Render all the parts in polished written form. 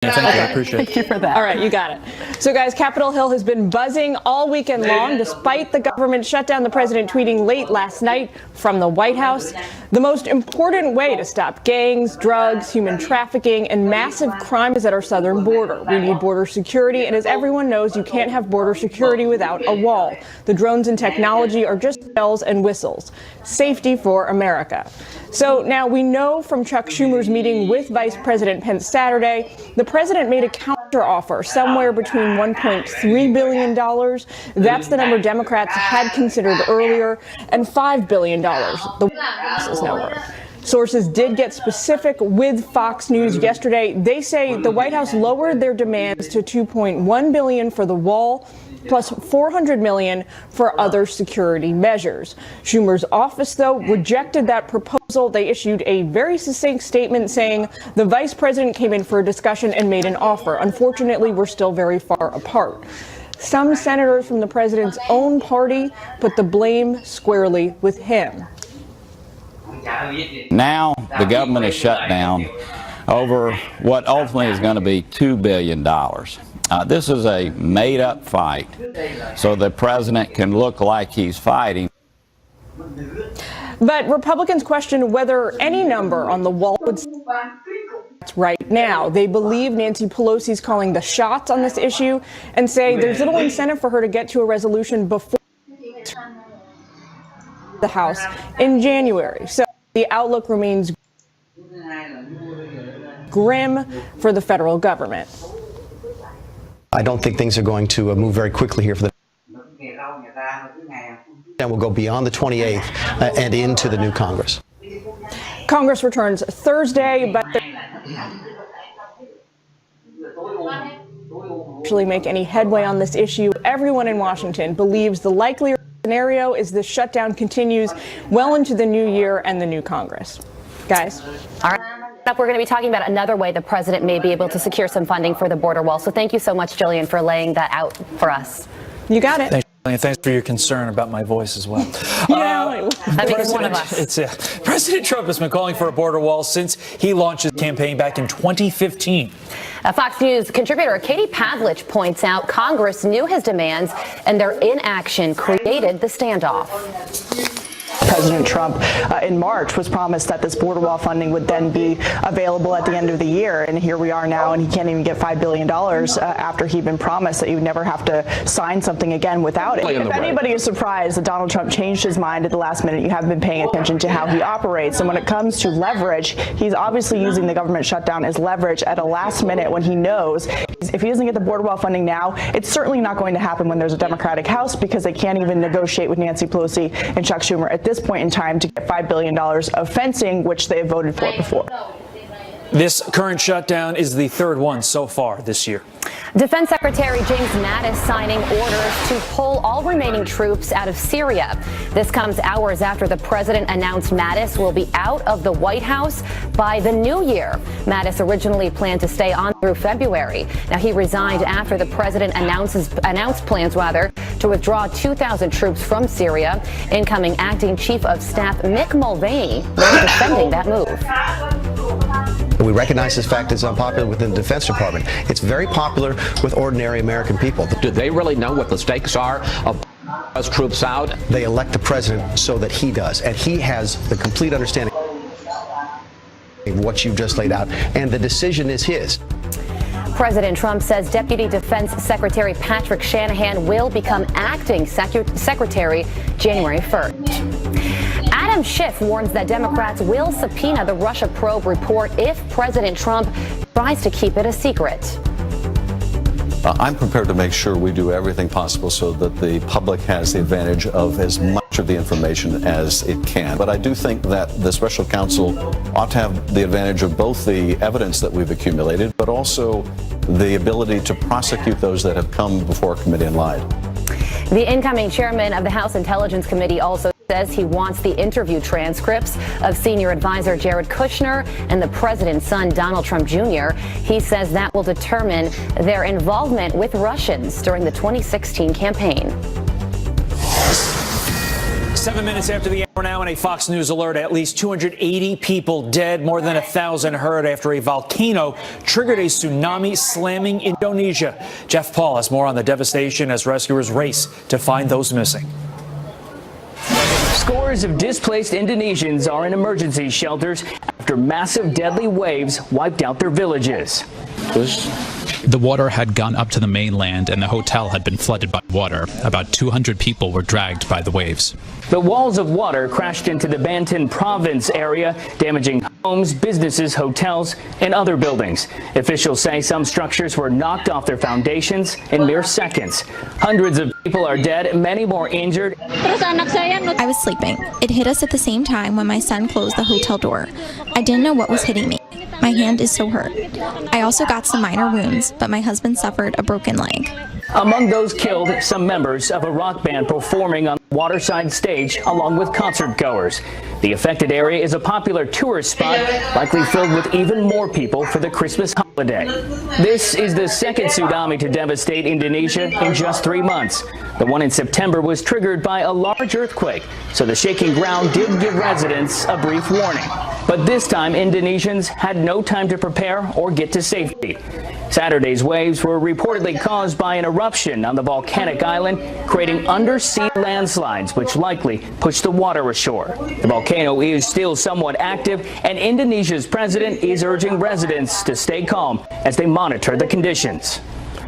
Yeah, thank you. I appreciate it. Thank you for that. All right, you got it. So, guys, Capitol Hill has been buzzing all weekend long, despite the government shutdown. The president tweeting late last night from the White House. The most important way to stop gangs, drugs, human trafficking, and massive crime is at our southern border. We need border security, and as everyone knows, you can't have border security without a wall. The drones and technology are just bells and whistles. Safety for America. So now we know from Chuck Schumer's meeting with Vice President Pence Saturday, the president made a counteroffer somewhere between $1.3 billion. That's the number Democrats had considered earlier, and $5 billion. The White House's number. Sources did get specific with Fox News yesterday. They say the White House lowered their demands to $2.1 billion for the wall, plus $400 million for other security measures. Schumer's office, though, rejected that proposal. They issued a very succinct statement saying the vice president came in for a discussion and made an offer. Unfortunately, we're still very far apart. Some senators from the president's own party put the blame squarely with him. Now the government is shut down over what ultimately is going to be $2 billion. This is a made-up fight, so the president can look like he's fighting. But Republicans question whether any number on the wall would right now. They believe Nancy Pelosi's calling the shots on this issue and say there's little incentive for her to get to a resolution before the House in January. So the outlook remains grim for the federal government. I don't think things are going to move very quickly here for the and we'll go beyond the 28th and into the new Congress. Congress returns Thursday, but actually make any headway on this issue. Everyone in Washington believes the likelier scenario is the shutdown continues well into the new year and the new Congress. Guys. All right. Up, we're going to be talking about another way the president may be able to secure some funding for the border wall. So thank you so much, Jillian, for laying that out for us. You got it. Thanks, and thanks for your concern about my voice as well. I mean, it's one of us. President Trump has been calling for a border wall since he launched his campaign back in 2015. Fox News contributor Katie Pavlich points out Congress knew his demands and their inaction created the standoff. President Trump in March was promised that this border wall funding would then be available at the end of the year. And here we are now, and he can't even get $5 billion after he'd been promised that you would never have to sign something again without it. If anybody is surprised that Donald Trump changed his mind at the last minute, you haven't been paying attention to how he operates. And when it comes to leverage, he's obviously using the government shutdown as leverage at a last minute when he knows if he doesn't get the border wall funding now, it's certainly not going to happen when there's a Democratic House, because they can't even negotiate with Nancy Pelosi and Chuck Schumer at this point in time to get $5 billion of fencing, which they have voted for before. This current shutdown is the third one so far this year. Defense Secretary James Mattis signing orders to pull all remaining troops out of Syria. This comes hours after the president announced Mattis will be out of the White House by the new year. Mattis originally planned to stay on through February. Now, he resigned after the president announced plans to withdraw 2,000 troops from Syria. Incoming acting chief of staff Mick Mulvaney was defending that move. We recognize this fact is unpopular within the Defense Department. It's very popular with ordinary American people. Do they really know what the stakes are of us troops out? They elect the president so that he does, and he has the complete understanding of what you've just laid out, and the decision is his. President Trump says Deputy Defense Secretary Patrick Shanahan will become acting secretary January 1st. Adam Schiff warns that Democrats will subpoena the Russia probe report if President Trump tries to keep it a secret. I'm prepared to make sure we do everything possible so that the public has the advantage of as much of the information as it can. But I do think that the special counsel ought to have the advantage of both the evidence that we've accumulated, but also the ability to prosecute those that have come before a committee and lied. The incoming chairman of the House Intelligence Committee also says he wants the interview transcripts of senior advisor Jared Kushner and the president's son, Donald Trump Jr. He says that will determine their involvement with Russians during the 2016 campaign. 7 minutes after the hour now, and a Fox News alert. At least 280 people dead, more than 1,000 hurt after a volcano triggered a tsunami slamming Indonesia. Jeff Paul has more on the devastation as rescuers race to find those missing. Scores of displaced Indonesians are in emergency shelters after massive deadly waves wiped out their villages. The water had gone up to the mainland and the hotel had been flooded by water. About 200 people were dragged by the waves. The walls of water crashed into the Banten province area, damaging homes, businesses, hotels, and other buildings. Officials say some structures were knocked off their foundations in mere seconds. Hundreds of people are dead, many more injured. I was sleeping. It hit us at the same time when my son closed the hotel door. I didn't know what was hitting me. My hand is so hurt. I also got some minor wounds, but my husband suffered a broken leg. Among those killed, some members of a rock band performing on the waterside stage along with concert goers. The affected area is a popular tourist spot, likely filled with even more people for the Christmas holiday. This is the second tsunami to devastate Indonesia in just 3 months. The one in September was triggered by a large earthquake, so the shaking ground did give residents a brief warning. But this time, Indonesians had no time to prepare or get to safety. Saturday's waves were reportedly caused by an eruption on the volcanic island, creating undersea landslides, which likely pushed the water ashore. The volcano is still somewhat active, and Indonesia's president is urging residents to stay calm as they monitor the conditions.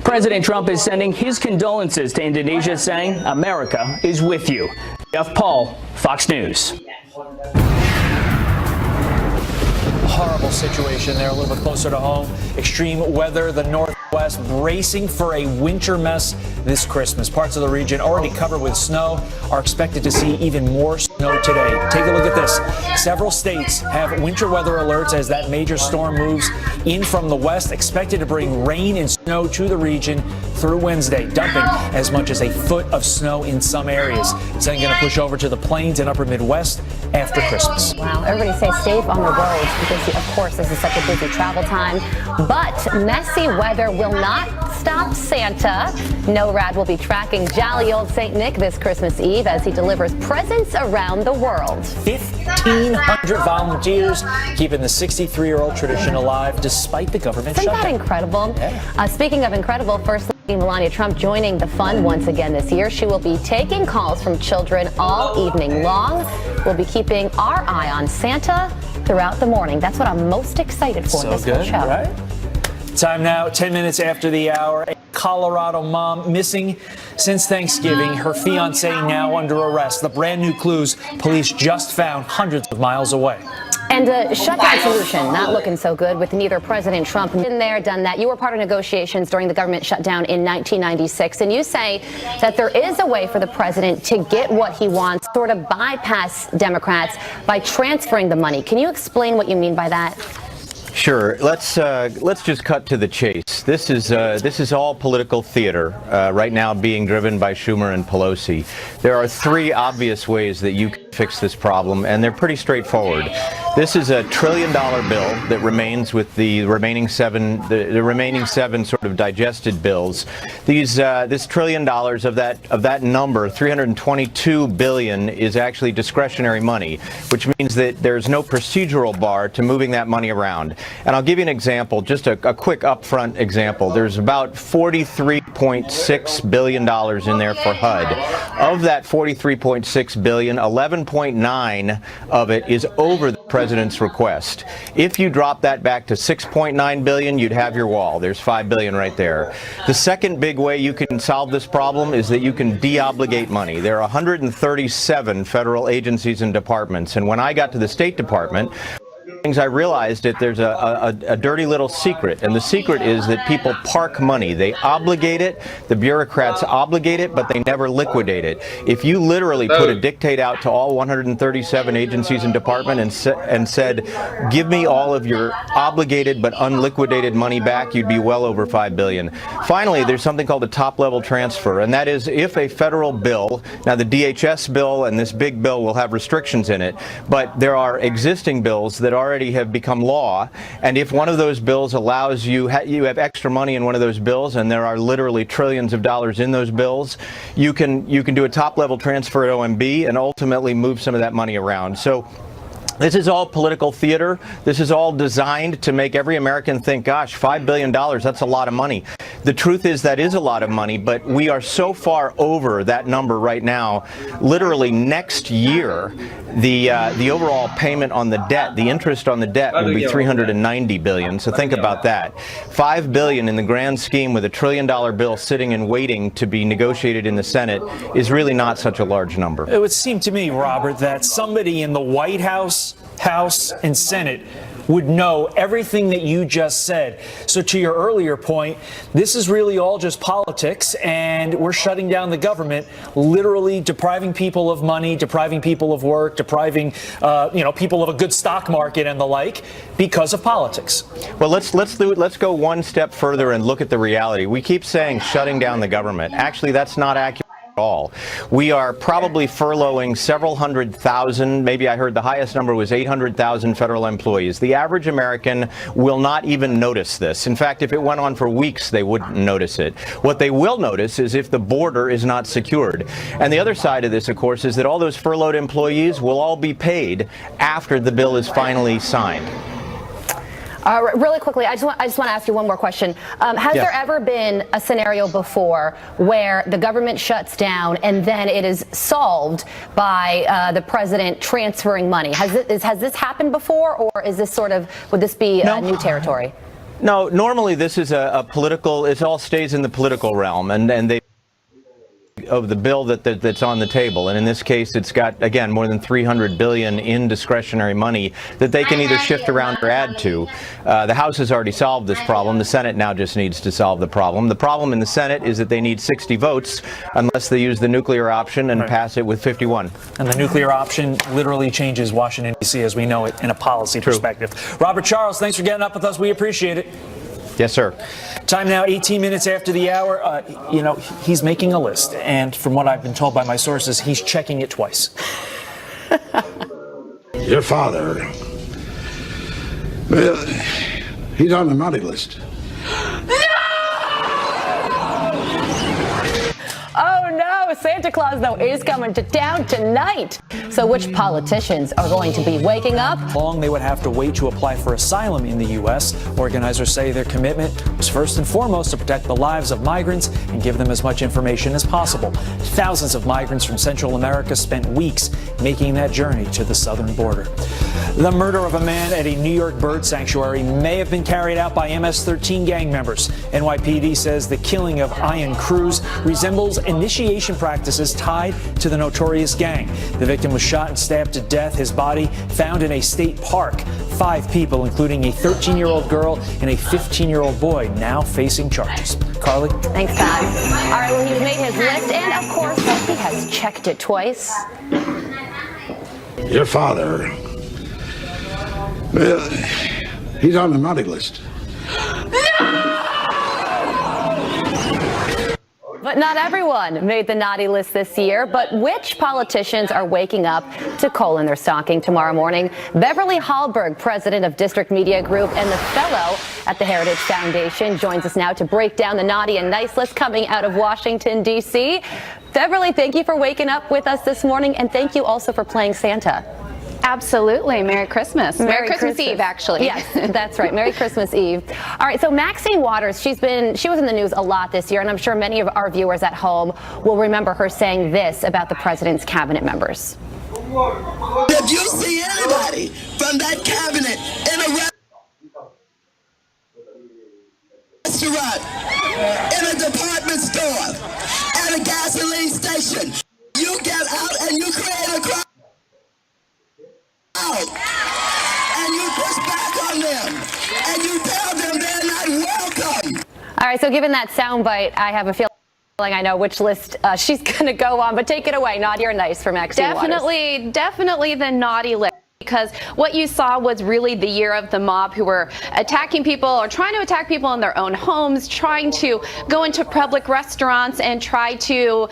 President Trump is sending his condolences to Indonesia, saying, "America is with you." Jeff Paul, Fox News. Horrible situation there, a little bit closer to home. Extreme weather, the Northwest bracing for a winter mess this Christmas. Parts of the region already covered with snow are expected to see even more snow today. Take a look at this. Several states have winter weather alerts as that major storm moves in from the west, expected to bring rain and snow to the region through Wednesday, dumping as much as a foot of snow in some areas. It's then going to push over to the plains and upper Midwest after Christmas. Wow, everybody stay safe on the roads because, of course, this is such a busy travel time. But messy weather will not stop Santa. NORAD will be tracking jolly old St. Nick this Christmas Eve as he delivers presents around the world. 1,500 volunteers keeping the 63-year-old tradition alive despite the government shutdown. Isn't that incredible? Yeah. Speaking of incredible, First Lady Melania Trump joining the fun once again this year. She will be taking calls from children all evening long. We'll be keeping our eye on Santa throughout the morning. That's what I'm most excited for this whole show. Right? Time now, 10 minutes after the hour. A Colorado mom missing since Thanksgiving. Her fiancé now under arrest. The brand new clues police just found hundreds of miles away. And a shutdown solution not looking so good with neither President Trump. Been there, done that. You were part of negotiations during the government shutdown in 1996, and you say that there is a way for the president to get what he wants, sort of bypass Democrats by transferring the money. Can you explain what you mean by that? Sure. Let's just cut to the chase. This is all political theater right now, being driven by Schumer and Pelosi. There are three obvious ways that you can fix this problem, and they're pretty straightforward. This is $1 trillion bill that remains with the remaining seven sort of digested bills. This $1 trillion of that number, $322 billion, is actually discretionary money, which means that there's no procedural bar to moving that money around. And I'll give you an example, just a quick upfront example. There's about $43.6 billion in there for HUD. Of that $43.6 billion, 11.9 of it is over the president's request. If you drop that back to 6.9 billion, you'd have your wall. There's 5 billion right there. The second big way you can solve this problem is that you can deobligate money. There are 137 federal agencies and departments, and when I got to the State Department, I realized that there's a dirty little secret, and the secret is that people park money. They obligate it, the bureaucrats obligate it, but they never liquidate it. If you literally put a dictate out to all 137 agencies and departments and said, give me all of your obligated but unliquidated money back, you'd be well over 5 billion. Finally, there's something called a top-level transfer, and that is if a federal bill, now the DHS bill and this big bill will have restrictions in it, but there are existing bills that already already have become law, and if one of those bills allows you have extra money in one of those bills, and there are literally trillions of dollars in those bills, you can do a top-level transfer at OMB and ultimately move some of that money around. So this is all political theater. This is all designed to make every American think, gosh, $5 billion, that's a lot of money. The truth is that is a lot of money, but we are so far over that number right now. Literally next year, the overall payment on the debt, the interest on the debt will be $390 billion. So think about that. $5 billion in the grand scheme with a $1 trillion bill sitting and waiting to be negotiated in the Senate is really not such a large number. It would seem to me, Robert, that somebody in the White House, and Senate would know everything that you just said. So to your earlier point, this is really all just politics, and we're shutting down the government, literally depriving people of money, depriving people of work, depriving people of a good stock market and the like because of politics. Well, let's go one step further and look at the reality. We keep saying shutting down the government. Actually, that's not accurate at all. We are probably furloughing several 100,000, maybe I heard the highest number was 800,000 federal employees. The average American will not even notice this. In fact, if it went on for weeks, they wouldn't notice it. What they will notice is if the border is not secured. And the other side of this, of course, is that all those furloughed employees will all be paid after the bill is finally signed. Really quickly, I just want to ask you one more question. Has there ever been a scenario before where the government shuts down and then it is solved by the president transferring money? Has this happened before, or is this would this be new territory? No, normally this is a political, it all stays in the political realm, and they of the bill that's on the table, and in this case it's got, again, more than $300 billion in discretionary money that they can either shift around or add to. The House has already solved this problem. The Senate now just needs to solve the problem. The problem in the Senate is that they need 60 votes unless they use the nuclear option and pass it with 51. And the nuclear option literally changes Washington, D.C. as we know it in a policy perspective. Robert Charles, thanks for getting up with us. We appreciate it. Yes, sir. Time now, 18 minutes after the hour. He's making a list, and from what I've been told by my sources, he's checking it twice. Your father, well, he's on the naughty list. Oh no, Santa Claus though is coming to town tonight. So which politicians are going to be waking up? Long they would have to wait to apply for asylum in the U.S. Organizers say their commitment was first and foremost to protect the lives of migrants and give them as much information as possible. Thousands of migrants from Central America spent weeks making that journey to the southern border. The murder of a man at a New York bird sanctuary may have been carried out by MS-13 gang members. NYPD says the killing of Ian Cruz resembles initiation practices tied to the notorious gang. The victim was shot and stabbed to death. His body found in a state park. 5 people, including a 13-year-old girl and a 15-year-old boy, now facing charges. Carly? Thanks, Todd. All right, well, he's made his list, and of course, he has checked it twice. Your father, well, he's on the naughty list. But not everyone made the naughty list this year. But which politicians are waking up to coal in their stocking tomorrow morning? Beverly Hallberg, president of District Media Group and the fellow at the Heritage Foundation, joins us now to break down the naughty and nice list coming out of Washington, D.C. Beverly, thank you for waking up with us this morning, and thank you also for playing Santa. Absolutely. Merry Christmas. Merry Christmas Eve, actually. Yes, that's right. Merry Christmas Eve. All right, so Maxine Waters, she was in the news a lot this year, and I'm sure many of our viewers at home will remember her saying this about the president's cabinet members. If you see anybody from that cabinet in a restaurant, in a department store, at a gasoline station, you get out and you create a crowd. And you push back on them, and you tell them they're not welcome. All right, so given that soundbite, I have a feeling I know which list she's going to go on, but take it away. Naughty or nice for Maxine Waters? Definitely the naughty list. because what you saw was really the year of the mob who were attacking people or trying to attack people in their own homes, trying to go into public restaurants and try to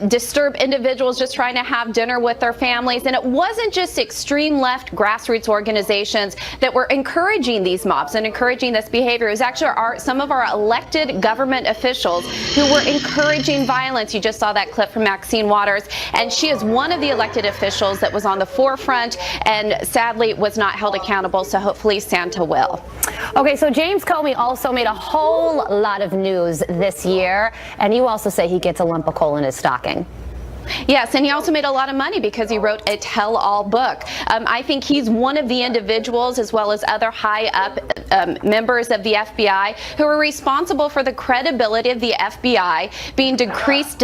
disturb individuals just trying to have dinner with their families. And it wasn't just extreme left grassroots organizations that were encouraging these mobs and encouraging this behavior. It was actually some of our elected government officials who were encouraging violence. You just saw that clip from Maxine Waters, and she is one of the elected officials that was on the forefront and sadly was not held accountable, so hopefully Santa will. Okay, so James Comey also made a whole lot of news this year, and you also say he gets a lump of coal in his stocking. Yes, and he also made a lot of money because he wrote a tell-all book. I think he's one of the individuals, as well as other high-up members of the FBI, who are responsible for the credibility of the FBI being decreased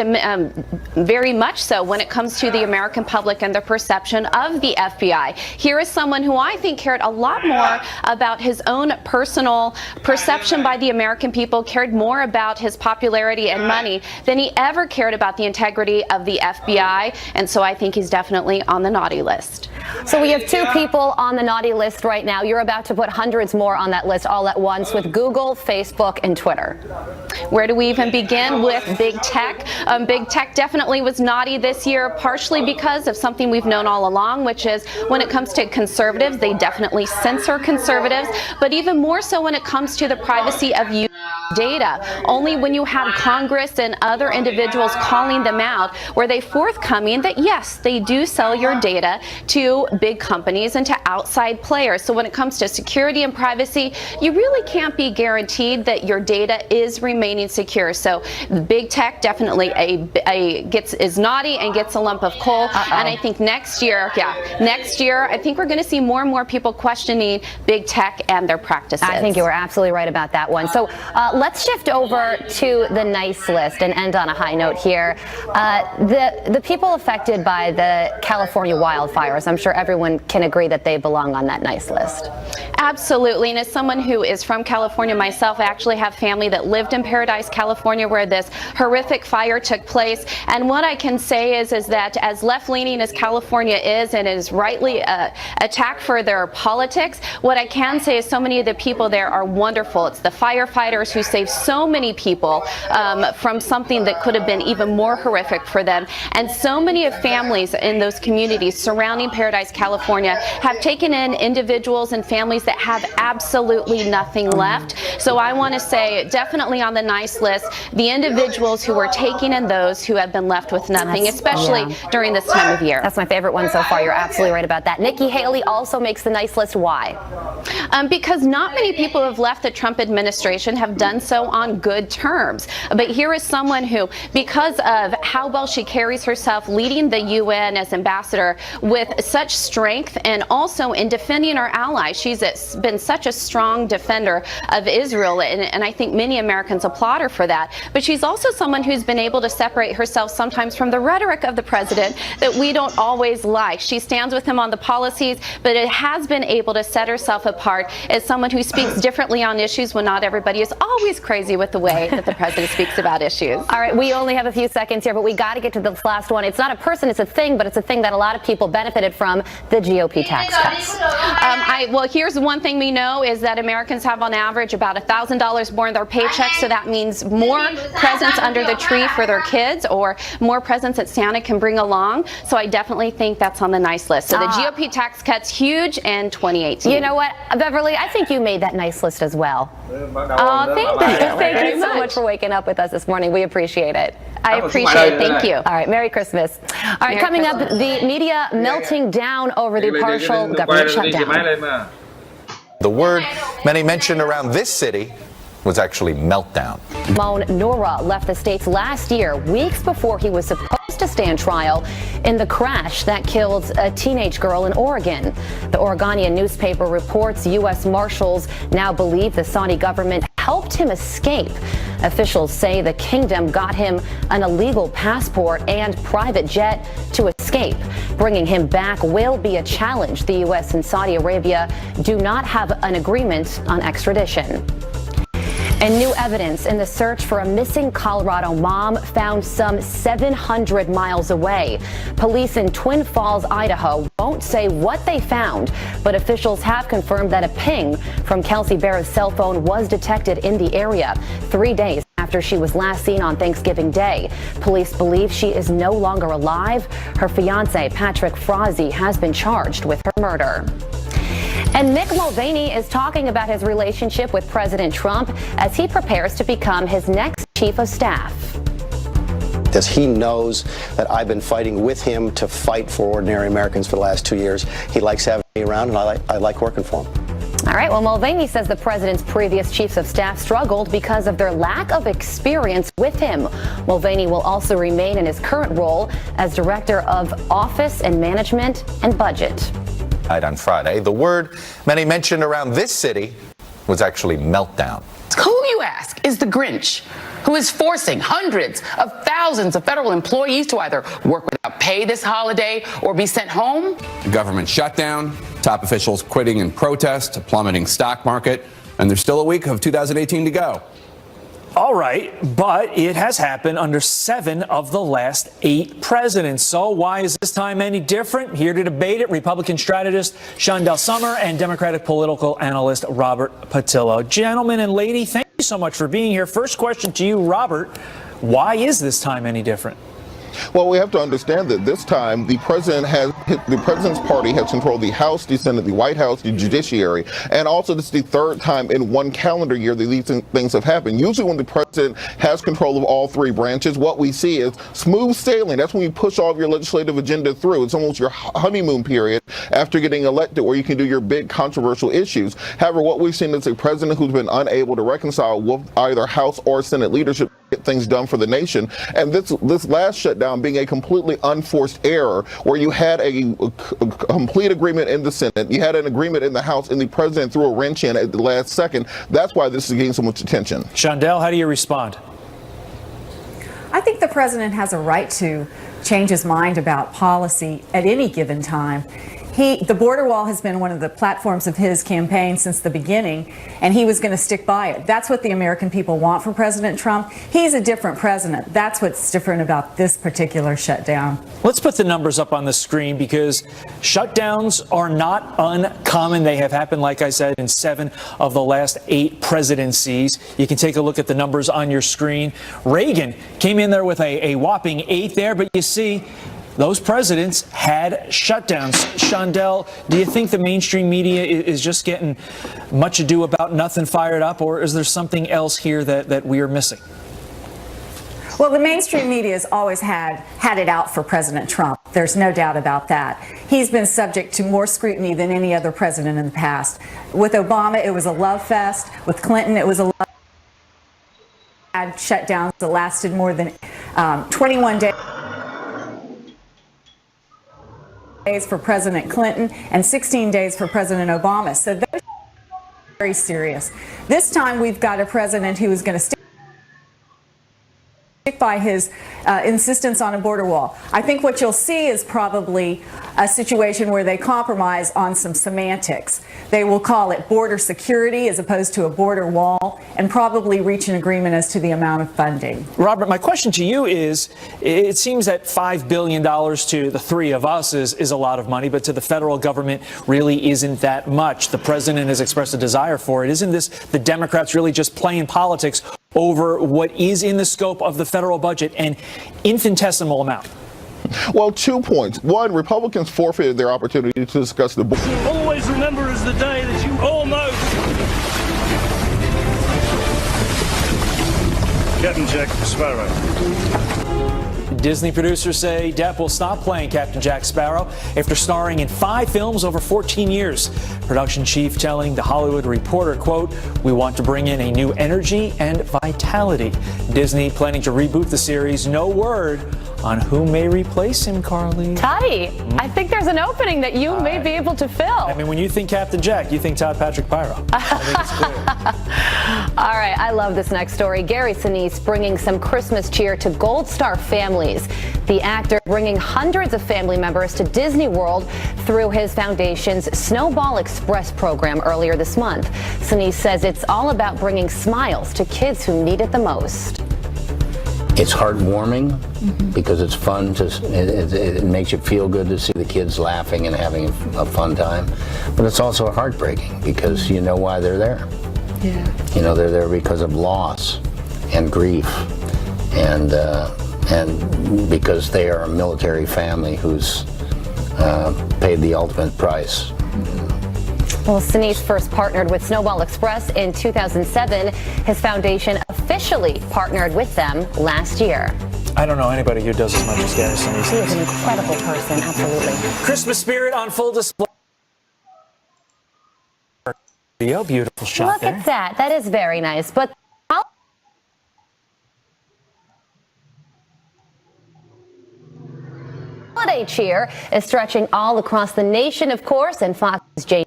very much so when it comes to the American public and the perception of the FBI. Here is someone who I think cared a lot more about his own personal perception by the American people, cared more about his popularity and money than he ever cared about the integrity of the FBI, and so I think he's definitely on the naughty list. So we have two people on the naughty list right now. You're about to put hundreds more on that list all at once with Google, Facebook, and Twitter. Where do we even begin with big tech? Big tech definitely was naughty this year, partially because of something we've known all along, which is when it comes to conservatives, they definitely censor conservatives, but even more so when it comes to the privacy of you data. Only when you have Congress and other individuals calling them out were they forthcoming that yes, they do sell your data to big companies and to outside players. So when it comes to security and privacy, you really can't be guaranteed that your data is remaining secure. So big tech definitely is naughty and gets a lump of coal. And I think next year, I think we're going to see more and more people questioning big tech and their practices. I think you were absolutely right about that one. So let's shift over to the nice list and end on a high note here. The people affected by the California wildfires, I'm sure everyone can agree that they belong on that nice list. Absolutely, and as someone who is from California myself, I actually have family that lived in Paradise, California, where this horrific fire took place. And what I can say is that as left-leaning as California is and is rightly attacked for their politics, what I can say is so many of the people there are wonderful. It's the firefighters who saved so many people from something that could have been even more horrific for them. And so many of families in those communities surrounding Paradise, California have taken in individuals and families that have absolutely nothing left. So I want to say definitely on the nice list, the individuals who are taking in those who have been left with nothing, especially during this time of year. That's my favorite one so far. You're absolutely right about that. Nikki Haley also makes the nice list. Why? Because not many people who have left the Trump administration have done so on good terms. But here is someone who, because of how well she carries herself leading the UN as ambassador with such strength and also in defending our allies, she's been such a strong defender of Israel, and I think many Americans applaud her for that. But she's also someone who's been able to separate herself sometimes from the rhetoric of the president that we don't always like. She stands with him on the policies, but it has been able to set herself apart as someone who speaks differently on issues when not everybody is always crazy with the way that the president speaks about issues. All right, we only have a few seconds here, but we got to get to this last one. It's not a person, it's a thing, but it's a thing that a lot of people benefited from, the GOP tax cuts. Well, here's one thing we know is that Americans have on average about $1,000 more in their paycheck, so that means more presents under the tree for their kids or more presents that Santa can bring along. So I definitely think that's on the nice list. So the GOP tax cuts huge in 2018. You know what, Beverly, I think you made that nice list as well. Oh, thank you. Thank you so much for waking up with us this morning. We appreciate it. I appreciate it. Thank you. All right, Merry Christmas. All right, coming up, the media melting down over the partial government shutdown. The word many mentioned around this city was actually meltdown. Moan Noura left the States last year, weeks before he was supposed to stand trial in the crash that killed a teenage girl in Oregon. The Oregonian newspaper reports U.S. Marshals now believe the Saudi government helped him escape. Officials say the kingdom got him an illegal passport and private jet to escape. Bringing him back will be a challenge. The U.S. and Saudi Arabia do not have an agreement on extradition. And new evidence in the search for a missing Colorado mom found some 700 miles away. Police in Twin Falls, Idaho won't say what they found, but officials have confirmed that a ping from Kelsey Barrett's cell phone was detected in the area 3 days after she was last seen on Thanksgiving Day. Police believe she is no longer alive. Her fiance, Patrick Frazee, has been charged with her murder. And Mick Mulvaney is talking about his relationship with President Trump as he prepares to become his next chief of staff. As he knows that I've been fighting with him to fight for ordinary Americans for the last 2 years. He likes having me around, and I like working for him. All right, well, Mulvaney says the president's previous chiefs of staff struggled because of their lack of experience with him. Mulvaney will also remain in his current role as Director of Office and Management and Budget. On Friday, the word many mentioned around this city was actually meltdown. Who, you ask, is the Grinch, who is forcing hundreds of thousands of federal employees to either work without pay this holiday or be sent home? The government shutdown, top officials quitting in protest, a plummeting stock market, and there's still a week of 2018 to go. All right, but it has happened under 7 of the last 8 presidents. So why is this time any different? Here to debate it, Republican strategist Shondell Summer and Democratic political analyst Robert Patillo. Gentlemen and lady, thank you so much for being here. First question to you, Robert. Why is this time any different? Well, we have to understand that this time the president's party has controlled the House, the Senate, the White House, the judiciary, and also this is the 3rd time in one calendar year that these things have happened. Usually when the president has control of all 3 branches, what we see is smooth sailing. That's when you push all of your legislative agenda through. It's almost your honeymoon period after getting elected, where you can do your big controversial issues. However, what we've seen is a president who's been unable to reconcile with either House or Senate leadership to get things done for the nation. And this last shutdown being a completely unforced error, where you had a complete agreement in the Senate, you had an agreement in the House, and the president threw a wrench in at the last second. That's why this is getting so much attention. Shondell, how do you respond? I think the president has a right to change his mind about policy at any given time. The border wall has been one of the platforms of his campaign since the beginning, and he was going to stick by it. That's what the American people want from President Trump. He's a different president. That's what's different about this particular shutdown. Let's put the numbers up on the screen, because shutdowns are not uncommon. They have happened, like I said, in 7 of the last 8 presidencies. You can take a look at the numbers on your screen. Reagan came in there with a whopping 8 there, but you see, those presidents had shutdowns. Shondell, do you think the mainstream media is just getting much ado about nothing fired up, or is there something else here that we are missing? Well, the mainstream media has always had it out for President Trump. There's no doubt about that. He's been subject to more scrutiny than any other president in the past. With Obama, it was a love fest. With Clinton, it was a love fest. Had shutdowns that lasted more than 21 days. For President Clinton and 16 days for President Obama. So those are very serious. This time we've got a president who is going to stick by his insistence on a border wall. I think what you'll see is probably a situation where they compromise on some semantics. They will call it border security as opposed to a border wall, and probably reach an agreement as to the amount of funding. Robert, my question to you is, it seems that $5 billion to the 3 of us is a lot of money, but to the federal government really isn't that much. The president has expressed a desire for it. Isn't this the Democrats really just playing politics over what is in the scope of the federal budget, an infinitesimal amount? Well, 2 points. One, Republicans forfeited their opportunity to discuss the border. Always remember is the day that you almost. Captain Jack Sparrow. Disney producers say Depp will stop playing Captain Jack Sparrow after starring in 5 films over 14 years. Production chief telling The Hollywood Reporter, quote, "We want to bring in a new energy and vitality." Disney planning to reboot the series. No word on who may replace him, Carly. Toddy, I think there's an opening that you may be able to fill. I mean, when you think Captain Jack, you think Todd Patrick Pyro. I think it's clear. All right, I love this next story. Gary Sinise bringing some Christmas cheer to Gold Star families. The actor bringing hundreds of family members to Disney World through his foundation's Snowball Express program earlier this month. Sinise says it's all about bringing smiles to kids who need it the most. It's heartwarming because it's fun it makes you feel good to see the kids laughing and having a fun time. But it's also heartbreaking because you know why they're there. Yeah. You know, they're there because of loss and grief and because they are a military family who's paid the ultimate price. Well, Sinise first partnered with Snowball Express in 2007. His foundation officially partnered with them last year. I don't know anybody who does as much as Gary Sinise. He is an incredible person, absolutely. Christmas spirit on full display. Beautiful shot Look there. at that. That is very nice. But holiday cheer is stretching all across the nation, of course, and Fox's Jane.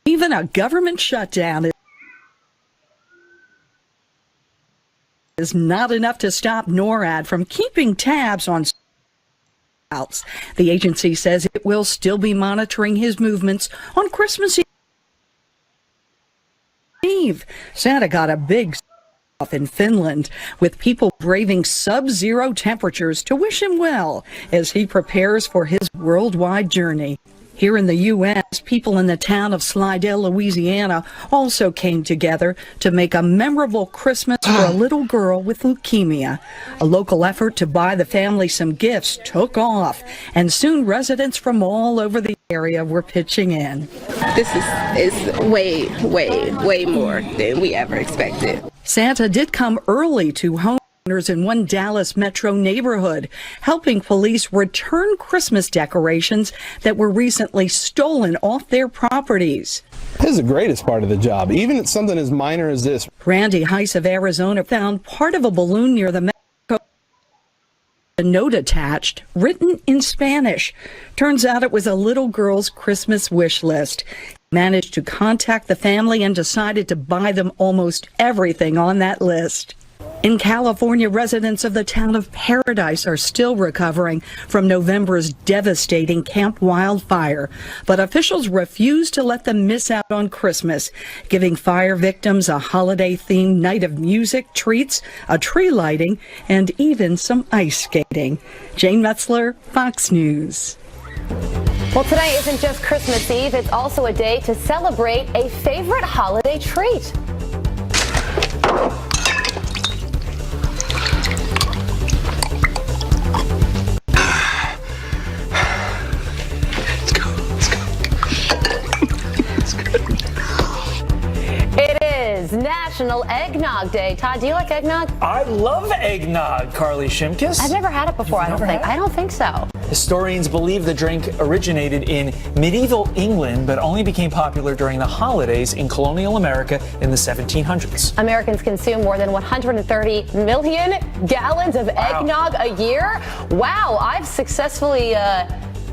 Even a government shutdown is not enough to stop NORAD from keeping tabs on outs. The agency says it will still be monitoring his movements on Christmas Eve. Santa got a big off in Finland, with people braving sub-zero temperatures to wish him well as he prepares for his worldwide journey. Here in the U.S., people in the town of Slidell, Louisiana, also came together to make a memorable Christmas for a little girl with leukemia. A local effort to buy the family some gifts took off, and soon residents from all over the area were pitching in. This is way, way, way more than we ever expected. Santa did come early to homeowners in one Dallas metro neighborhood, helping police return Christmas decorations that were recently stolen off their properties. This is the greatest part of the job, even at something as minor as this. Randy Heiss of Arizona found part of a balloon near the Mexico, a note attached, written in Spanish. Turns out it was a little girl's Christmas wish list. He managed to contact the family and decided to buy them almost everything on that list. In California, residents of the town of Paradise are still recovering from November's devastating Camp Wildfire, but officials refuse to let them miss out on Christmas, giving fire victims a holiday-themed night of music, treats, a tree lighting, and even some ice skating. Jane Metzler, Fox News. Well, today isn't just Christmas Eve, it's also a day to celebrate a favorite holiday treat. It is National Eggnog Day. Todd, do you like eggnog? I love eggnog, Carly Shimkus. I've never had it before, I don't think so. Historians believe the drink originated in medieval England, but only became popular during the holidays in colonial America in the 1700s. Americans consume more than 130 million gallons of eggnog a year. Wow, I've successfully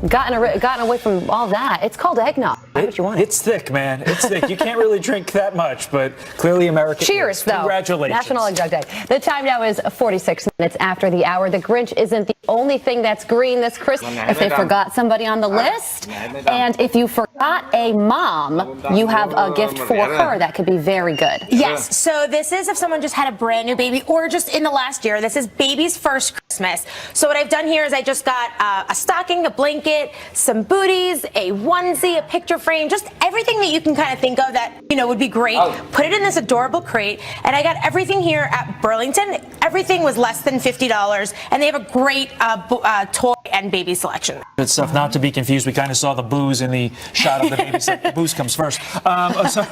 gotten away from all that. It's called eggnog. Why would you want it? It's thick, man. It's thick. You can't really drink that much, but clearly America. Cheers, though. Congratulations. National Eggnog Day. The time now is 46 minutes after the hour. The Grinch isn't the only thing that's green this Christmas. If they forgot somebody on the list, and if you forgot a mom, you have a gift for her that could be very good. Yes. So this is if someone just had a brand new baby or just in the last year. This is baby's first Christmas. So what I've done here is I just got a stocking, a blanket, some booties, a onesie, a picture frame, just everything that you can kind of think of that, you know, would be great. Put it in this adorable crate, and I got everything here at Burlington. Everything was less than $50, and they have a great toy and baby selection. Good stuff. Not to be confused, we kind of saw the booze in the shot of the baby. So the booze comes first. So,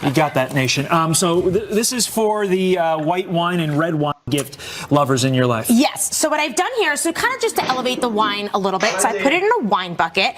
you got that, nation. So this is for the white wine and red wine gift lovers in your life? Yes. So what I've done here is kind of just to elevate the wine a little bit. So I put it in a wine bucket,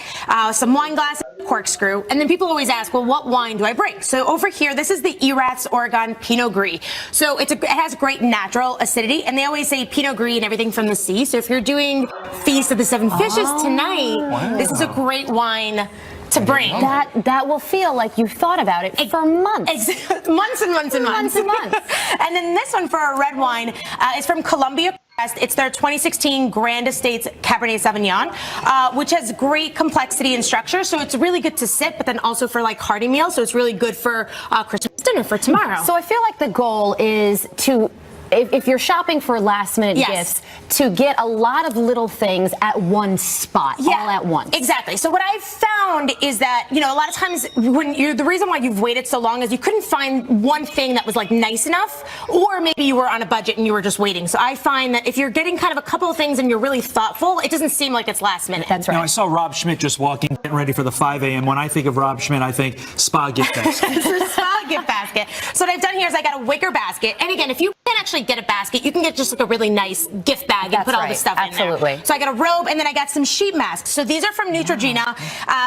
some wine glasses, corkscrew, and then people always ask, well, what wine do I bring? So over here, this is the Eratz Oregon Pinot Gris. So it has great natural acidity, and they always say Pinot Gris and everything from the sea. So if you're doing Feast of the Seven Fishes tonight, this is a great wine to bring. That will feel like you've thought about it for months. Months and months and months. And then this one for our red wine is from Columbia Crest. It's their 2016 Grand Estates Cabernet Sauvignon, which has great complexity and structure. So it's really good to sip, but then also for like hearty meals. So it's really good for Christmas dinner for tomorrow. So I feel like the goal is to, if you're shopping for last minute gifts, to get a lot of little things at one spot, all at once. Exactly. So what I've found is that, you know, a lot of times when the reason why you've waited so long is you couldn't find one thing that was like nice enough, or maybe you were on a budget and you were just waiting. So I find that if you're getting kind of a couple of things and you're really thoughtful, it doesn't seem like it's last minute. That's right. Now, I saw Rob Schmidt just walking, getting ready for the 5 a.m. When I think of Rob Schmidt, I think spa gift basket. This is a spa gift basket. So what I've done here is I got a wicker basket. And again, if you can't actually get a basket, you can get just like a really nice gift bag and put all the stuff in there. So I got a robe, and then I got some sheet masks. So these are from Neutrogena.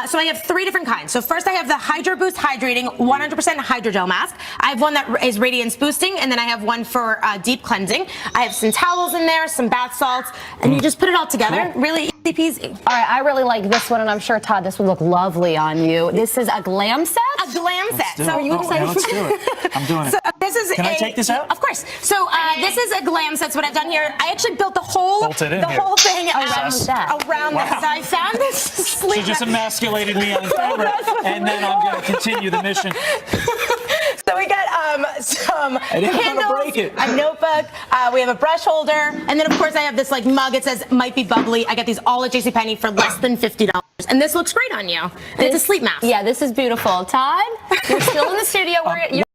So I have 3 different kinds. So first I have the Hydro Boost Hydrating 100% hydrogel mask. I have one that is radiance boosting, and then I have one for deep cleansing. I have some towels in there, some bath salts, and you just put it all together. Really easy peasy. All right, I really like this one, and I'm sure, Todd, this would look lovely on you. This is a glam set? A glam set. So are you excited? Let's do it. I'm doing it. So this is Can I take this out? Of course. So this is a glam set. So what I've done here, I actually built the whole thing around that. So I found this sleep. She just emasculated me on camera, and then I'm going to continue the mission. So we got some I didn't want to candles, break it. a notebook, we have a brush holder, and then of course I have this like mug. It says might be bubbly. I got these all at JCPenney for less than $50. And this looks great on you. And it's a sleep mask. Yeah, this is beautiful. Todd, you're still in the studio.